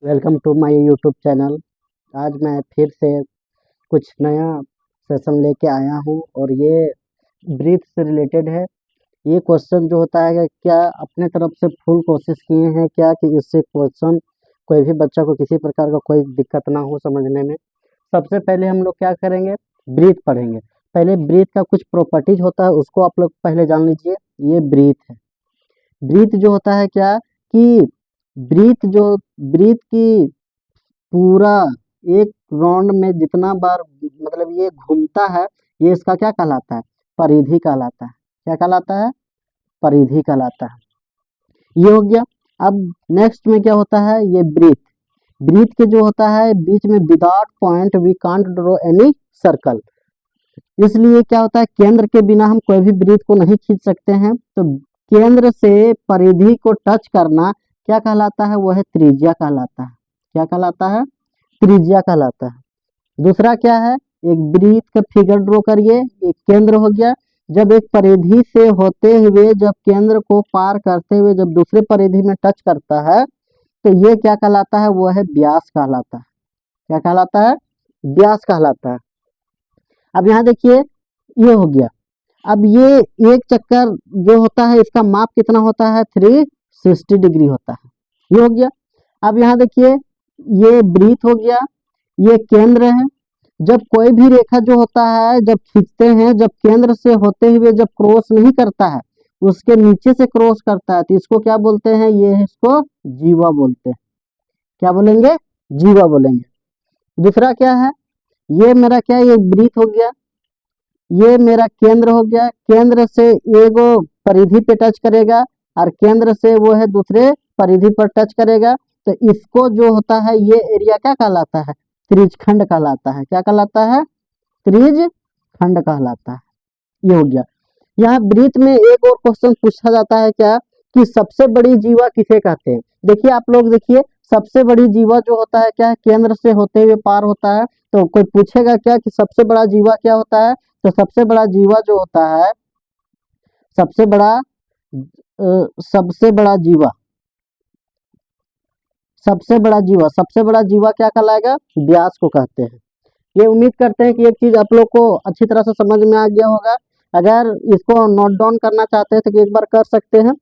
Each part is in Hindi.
Welcome to my YouTube channel. आज मैं फिर से कुछ नया सेशन लेके आया हूँ और ये ब्रीथ से रिलेटेड है। ये क्वेश्चन जो होता है कि क्या अपने तरफ से फुल कोशिश किए हैं क्या कि इससे क्वेश्चन कोई भी बच्चा को किसी प्रकार का कोई दिक्कत ना हो समझने में। सबसे पहले हम लोग क्या करेंगे, ब्रीथ पढ़ेंगे। पहले ब्रीथ का कुछ प्रॉपर्टीज होता है उसको आप लोग पहले जान लीजिए। ये ब्रीथ है। ब्रीथ जो होता है क्या कि ब्रीथ की पूरा एक राउंड में जितना बार मतलब ये घूमता है, ये इसका क्या कहलाता है, परिधि कहलाता है। क्या कहलाता है? परिधि कहलाता है। ये हो गया। अब नेक्स्ट में क्या होता है, ये ब्रीथ। ब्रीथ के जो होता है बीच में without point we can't draw any circle. इसलिए क्या होता है, केंद्र के बिना हम कोई भी ब्रीथ को नहीं खींच सकते हैं। तो केंद्र से परिधि को टच करना क्या कहलाता है, वह त्रिज्या कहलाता है। क्या कहलाता है? त्रिज्या कहलाता है। दूसरा क्या है, एक ब्रीथ का फिगर ड्रॉ करिए। एक केंद्र हो गया, जब एक परिधि से होते हुए जब केंद्र को पार करते हुए जब दूसरे परिधि में टच करता है तो ये क्या कहलाता है, वो है व्यास कहलाता है। क्या कहलाता है? व्यास कहलाता है। अब यहाँ देखिए, ये हो गया। अब ये एक चक्कर जो होता है इसका माप कितना होता है, 360 डिग्री होता है। ये हो गया। अब यहाँ देखिए, ये ब्रीथ हो गया, ये केंद्र है। जब कोई भी रेखा जो होता है जब खींचते हैं, जब केंद्र से होते हुए जब क्रॉस नहीं करता है, उसके नीचे से क्रॉस करता है तो इसको क्या बोलते हैं, ये इसको जीवा बोलते हैं। क्या बोलेंगे? जीवा बोलेंगे। दूसरा क्या है, ये मेरा क्या है, ये ब्रीथ हो गया, ये मेरा केंद्र हो गया। केंद्र से एगो परिधि पे टच करेगा और केंद्र से वो है दूसरे परिधि पर टच करेगा। तो इसको जो होता है ये एरिया क्या कहलाता है, त्रिज्यखंड कहलाता है। क्या कहलाता है? त्रिज्यखंड कहलाता है। ये हो गया। यहाँ ब्रीथ में एक और क्वेश्चन पूछा जाता है क्या कि सबसे बड़ी जीवा किसे कहते हैं। देखिए आप लोग देखिए, सबसे बड़ी जीवा जो होता है क्या है, केंद्र से होते हुए पार होता है। तो कोई पूछेगा क्या कि सबसे बड़ा जीवा क्या होता है, तो सबसे बड़ा जीवा जो होता है, सबसे बड़ा सबसे बड़ा जीवा, सबसे बड़ा जीवा क्या कहलाएगा, व्यास को कहते हैं। ये उम्मीद करते हैं कि एक चीज आप लोग को अच्छी तरह से समझ में आ गया होगा। अगर इसको नोट डाउन करना चाहते हैं तो एक बार कर सकते हैं।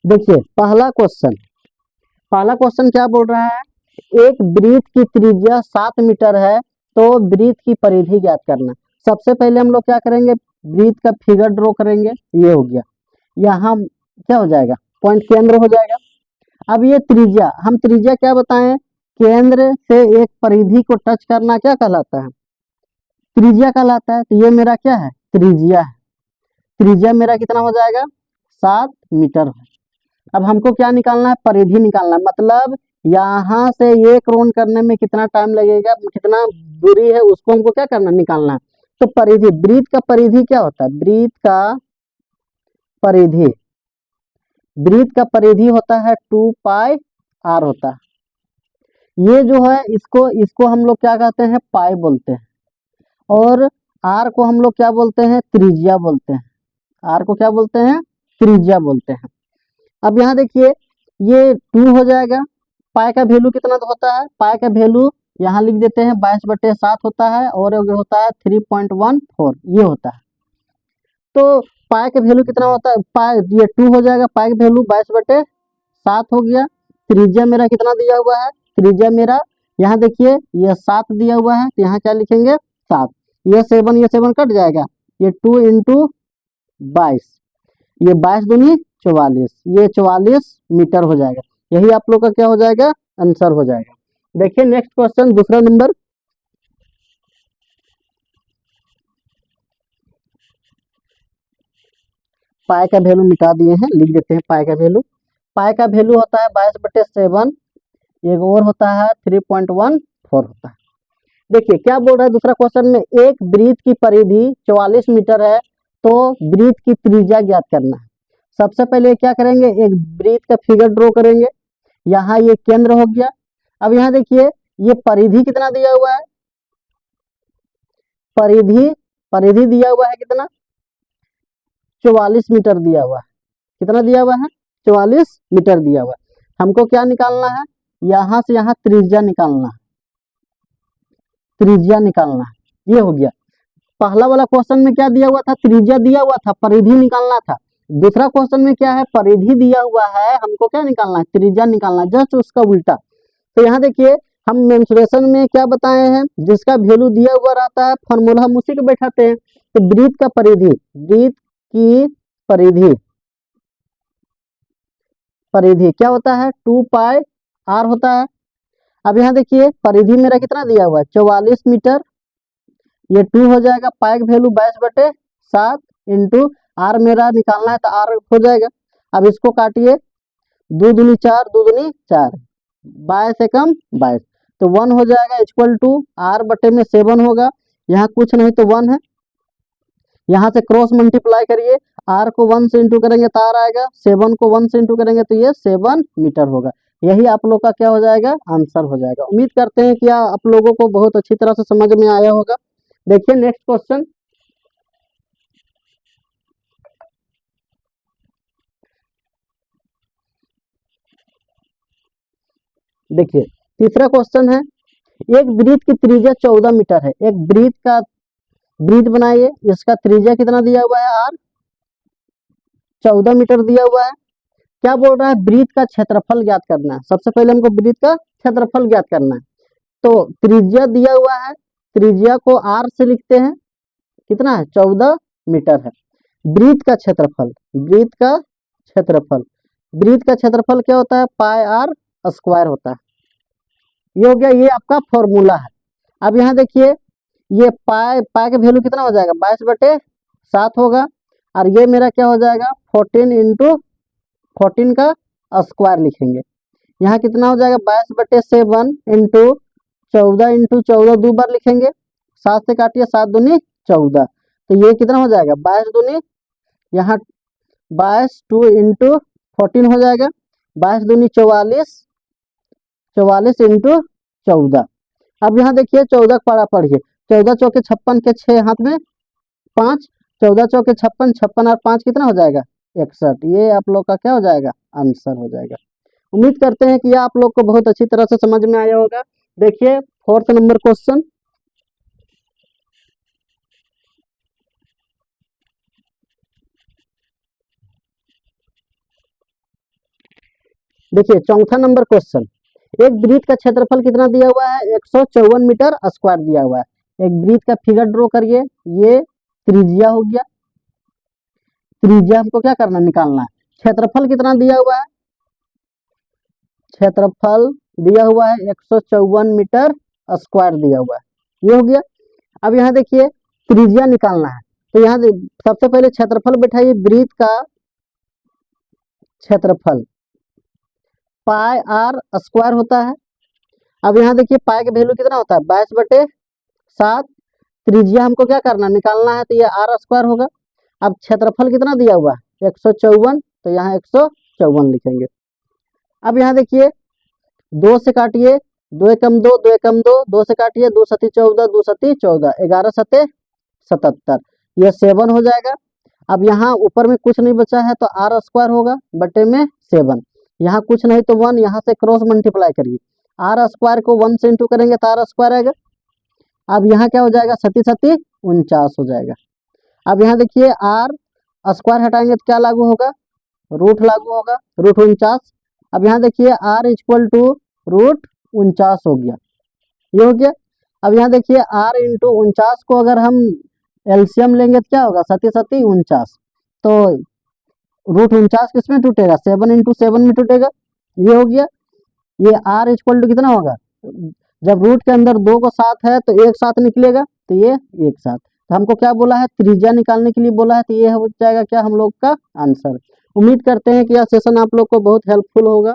देखिए पहला क्वेश्चन क्या बोल रहा है, एक ब्रीथ की त्रिज्या 7 मीटर है तो ब्रीथ की परिधि ज्ञात करना। सबसे पहले हम लोग क्या करेंगे, ब्रीथ का फिगर ड्रॉ करेंगे। ये हो गया। यहाँ क्या हो जाएगा, पॉइंट केंद्र हो जाएगा। अब ये त्रिज्या, हम त्रिज्या क्या बताएं, केंद्र से एक परिधि को टच करना क्या कहलाता है, त्रिज्या कहलाता है। तो ये मेरा क्या है, त्रिज्या है। त्रिज्या मेरा कितना हो जाएगा, 7 मीटर है। अब हमको क्या निकालना है, परिधि निकालना है। मतलब यहाँ से एक राउंड करने में कितना टाइम लगेगा, कितना दूरी है उसको हमको क्या करना, निकालना है। तो परिधि, ब्रीथ का परिधि क्या होता है, परिधि ब्रीथ का परिधि होता है 2πr होता है। ये जो है इसको इसको हम लोग क्या कहते हैं, पाई बोलते हैं। और आर को हम लोग क्या बोलते हैं, त्रिज्या बोलते हैं। आर को क्या बोलते हैं, त्रिज्या बोलते हैं। अब यहाँ देखिए, ये 2 हो जाएगा। पाई का वैल्यू कितना होता है, पाई का वैल्यू यहाँ लिख देते हैं 22/7 होता है और ये होता है 3.14 ये होता है। तो पाई का वैल्यू कितना होता है, पाई ये 2 हो जाएगा, पाई का वैल्यू 22/7 हो गया। त्रिज्या मेरा कितना दिया हुआ है, त्रिज्या मेरा यहाँ देखिए ये 7 दिया हुआ है तो यहाँ क्या लिखेंगे, 7। ये 7 कट जाएगा, ये 2 × 22, ये 22 दूनी 44, ये 44 मीटर हो जाएगा। यही आप लोग का क्या हो जाएगा, आंसर हो जाएगा। देखिए नेक्स्ट क्वेश्चन, दूसरा नंबर। पाई का वैल्यू मिटा दिए हैं, लिख देते हैं पाई का वैल्यू। पाई का वैल्यू होता है 22/7, एक और होता है 3.14 होता है। देखिए क्या बोल रहा है दूसरा क्वेश्चन में, एक ब्रीथ की परिधि 44 मीटर है तो ब्रीथ की त्रिज्या ज्ञात करना है। सबसे पहले क्या करेंगे, एक ब्रीथ का फिगर ड्रॉ करेंगे। यहाँ ये केंद्र हो गया। अब यहाँ देखिए ये परिधि कितना दिया हुआ है, परिधि परिधि दिया हुआ है कितना, 44 मीटर दिया हुआ है। कितना दिया हुआ है, 44 मीटर दिया हुआ है। हमको क्या निकालना है, यहाँ से यहाँ त्रिज्या निकालना है, त्रिज्या निकालना है। ये हो गया। पहला वाला क्वेश्चन में क्या दिया हुआ था, त्रिज्या दिया हुआ था, परिधि निकालना था। दूसरा क्वेश्चन में क्या है, परिधि दिया हुआ है, हमको क्या निकालना है, त्रिज्या निकालना है, जस्ट उसका उल्टा। तो यहाँ देखिए, हम मेंसुरेशन में क्या बताए हैं, जिसका वैल्यू दिया हुआ रहता है फॉर्मूला हम उसी को बैठाते हैं। तो वृत्त का परिधि, वृत्त की परिधि, परिधि क्या होता है, 2 पाई r होता है। अब यहाँ देखिए परिधि मेरा कितना दिया हुआ है, 44 मीटर, ये 2 हो जाएगा, पाई का वैल्यू 22/7 इंटू आर मेरा निकालना है तो आर हो जाएगा। अब इसको काटिए, 2 दूनी 4, 2 दूनी 4, 22 से कम 22, तो 1 हो जाएगा, इक्वल टू आर बटे में 7 होगा। यहाँ कुछ नहीं तो 1 है, यहाँ से क्रॉस मल्टीप्लाई करिए, आर को 1 से इंटू करेंगे तो आर आएगा, 7 को 1 से इंटू करेंगे तो ये 7 मीटर होगा। यही आप लोग का क्या हो जाएगा, आंसर हो जाएगा। उम्मीद करते हैं कि आप लोगों को बहुत अच्छी तरह से समझ में आया होगा। देखिए नेक्स्ट क्वेश्चन, देखिए तीसरा क्वेश्चन है, एक वृत्त की त्रिज्या 14 मीटर है। एक वृत्त का वृत्त बनाइए, इसका त्रिज्या कितना दिया हुआ है, आर 14 मीटर दिया हुआ है। क्या बोल रहा है, वृत्त का क्षेत्रफल ज्ञात करना है। सबसे पहले हमको वृत्त का क्षेत्रफल ज्ञात करना है। तो त्रिज्या दिया हुआ है, त्रिज्या को आर से लिखते हैं, कितना है, 14 मीटर है। वृत्त का क्षेत्रफल, वृत्त का क्षेत्रफल, वृत्त का क्षेत्रफल क्या होता है, पाई आर स्क्वायर होता है। ये हो गया, ये आपका फॉर्मूला है। अब यहाँ देखिए, ये पाई का वैल्यू कितना हो जाएगा, 22/7 होगा, और ये मेरा क्या हो जाएगा, 14 इंटू 14 का स्क्वायर लिखेंगे। यहाँ कितना हो जाएगा, 22/7 इंटू 14 इंटू 14 दो बार लिखेंगे, 7 से काटिए, 7 दूनी 14, तो ये कितना हो जाएगा, 22 दूनी, यहाँ 22 2 इंटू 14 हो जाएगा, 22 दूनी 44, 44 इंटू 14। अब यहाँ देखिए 14 पारा पढ़िए, 14 चौके 56 के 6 हाथ में 5, 14 चौके 56, 56 और 5 कितना हो जाएगा, 61। ये आप लोग का क्या हो जाएगा, आंसर हो जाएगा। उम्मीद करते हैं कि ये आप लोग को बहुत अच्छी तरह से समझ में आया होगा। देखिए 4th नंबर क्वेश्चन, देखिए 4था नंबर क्वेश्चन, एक वृत्त का क्षेत्रफल कितना दिया हुआ है, 154 मीटर स्क्वायर दिया हुआ है। एक वृत्त का फिगर ड्रॉ करिए, ये त्रिज्या हो गया, त्रिज्या हमको क्या करना, निकालना है। क्षेत्रफल कितना दिया हुआ है, क्षेत्रफल दिया हुआ है 154 मीटर स्क्वायर दिया हुआ है, ये हो गया। अब यहाँ देखिए त्रिज्या निकालना है, तो यहाँ सबसे पहले क्षेत्रफल बैठाइए, वृत्त का क्षेत्रफल पाई आर स्क्वायर होता है। अब यहाँ देखिए पाई का वैल्यू कितना होता है, 22/7, त्रिज्या हमको क्या करना, निकालना है, तो ये आर स्क्वायर होगा। अब क्षेत्रफल कितना दिया हुआ है, 154, तो यहाँ 154 लिखेंगे। अब यहाँ देखिए 2 से काटिए, 2 एकम 2, 2 एकम 2, 2 से काटिए, 2 सती 14, 2 सती 14, 11 सते 77, ये 7 हो जाएगा। अब यहाँ ऊपर में कुछ नहीं बचा है तो आर स्क्वायर होगा बटे में 7, यहाँ कुछ नहीं तो 1, यहाँ से क्रॉस मल्टीप्लाई करिए, आर स्क्वायर को 1 से इंटू करेंगे तो आर स्क्वायर आएगा। अब यहाँ क्या हो जाएगा, सती सती 49 हो जाएगा। अब यहाँ देखिए आर स्क्वायर हटाएंगे तो क्या लागू होगा, रूट लागू होगा, रूट 49। अब यहाँ देखिए आर इक्वल टू रूट 49 हो गया, ये हो गया। अब यहाँ देखिए आर इंटू 49 को अगर हम एलसीएम लेंगे तो क्या होगा, सती सती 49, तो रूट 49 किस में टूटेगा, 7 इंटू 7 में टूटेगा, ये हो गया। ये आर इक्वल टू कितना होगा, जब रूट के अंदर 2 को साथ है तो एक साथ निकलेगा, तो ये एक साथ। तो हमको क्या बोला है, त्रिज्या निकालने के लिए बोला है, तो ये हो जाएगा क्या, हम लोग का आंसर। उम्मीद करते हैं कि यह सेशन आप लोग को बहुत हेल्पफुल होगा।